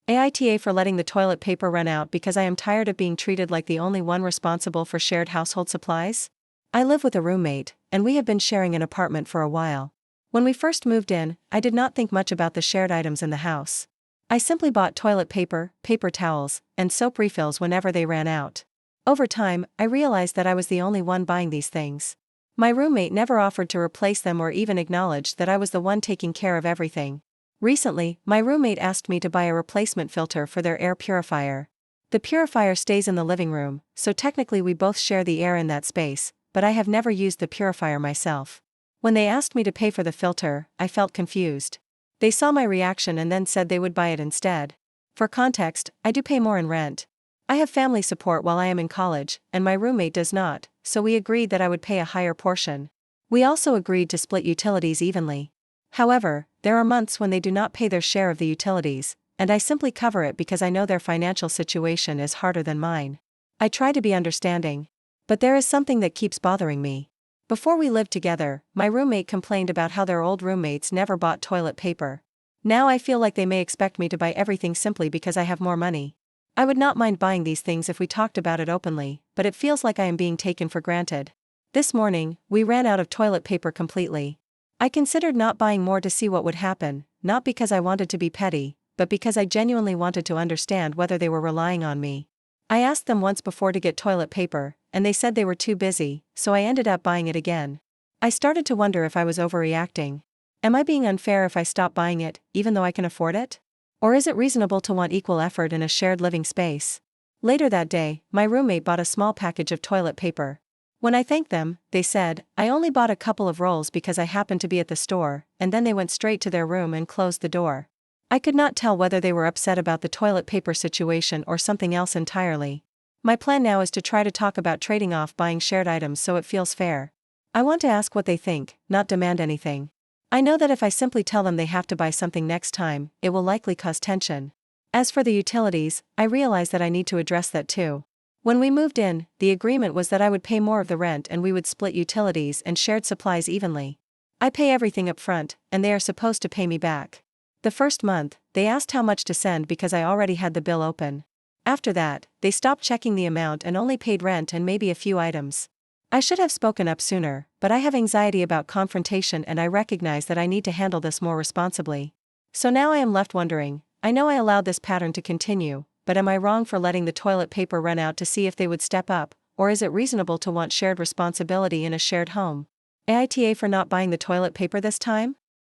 AITA for letting the toilet paper run out because I am tired of being treated like the only one responsible for shared household supplies. I live with a roommate, and we have been sharing an apartment for a while. When we first moved in, I did not think much about the shared items in the house. I simply bought toilet paper, paper towels, and soap refills whenever they ran out. Over time, I realized that I was the only one buying these things. My roommate never offered to replace them or even acknowledged that I was the one taking care of everything. Recently, my roommate asked me to buy a replacement filter for their air purifier. The purifier stays in the living room, so technically we both share the air in that space, but I have never used the purifier myself. When they asked me to pay for the filter, I felt confused. They saw my reaction and then said they would buy it instead. For context, I do pay more in rent. I have family support while I am in college, and my roommate does not, so we agreed that I would pay a higher portion. We also agreed to split utilities evenly. However, there are months when they do not pay their share of the utilities, and I simply cover it because I know their financial situation is harder than mine. I try to be understanding. But there is something that keeps bothering me. Before we lived together, my roommate complained about how their old roommates never bought toilet paper. Now I feel like they may expect me to buy everything simply because I have more money. I would not mind buying these things if we talked about it openly, but it feels like I am being taken for granted. This morning, we ran out of toilet paper completely. I considered not buying more to see what would happen, not because I wanted to be petty, but because I genuinely wanted to understand whether they were relying on me. I asked them once before to get toilet paper, and they said they were too busy, so I ended up buying it again. I started to wonder if I was overreacting. Am I being unfair if I stop buying it, even though I can afford it? Or is it reasonable to want equal effort in a shared living space? Later that day, my roommate bought a small package of toilet paper. When I thanked them, they said, "I only bought a couple of rolls because I happened to be at the store," and then they went straight to their room and closed the door. I could not tell whether they were upset about the toilet paper situation or something else entirely. My plan now is to try to talk about trading off buying shared items so it feels fair. I want to ask what they think, not demand anything. I know that if I simply tell them they have to buy something next time, it will likely cause tension. As for the utilities, I realize that I need to address that too. When we moved in, the agreement was that I would pay more of the rent and we would split utilities and shared supplies evenly. I pay everything up front, and they are supposed to pay me back. The first month, they asked how much to send because I already had the bill open. After that, they stopped checking the amount and only paid rent and maybe a few items. I should have spoken up sooner, but I have anxiety about confrontation and I recognize that I need to handle this more responsibly. So now I am left wondering, I know I allowed this pattern to continue, but am I wrong for letting the toilet paper run out to see if they would step up, or is it reasonable to want shared responsibility in a shared home? AITA for not buying the toilet paper this time?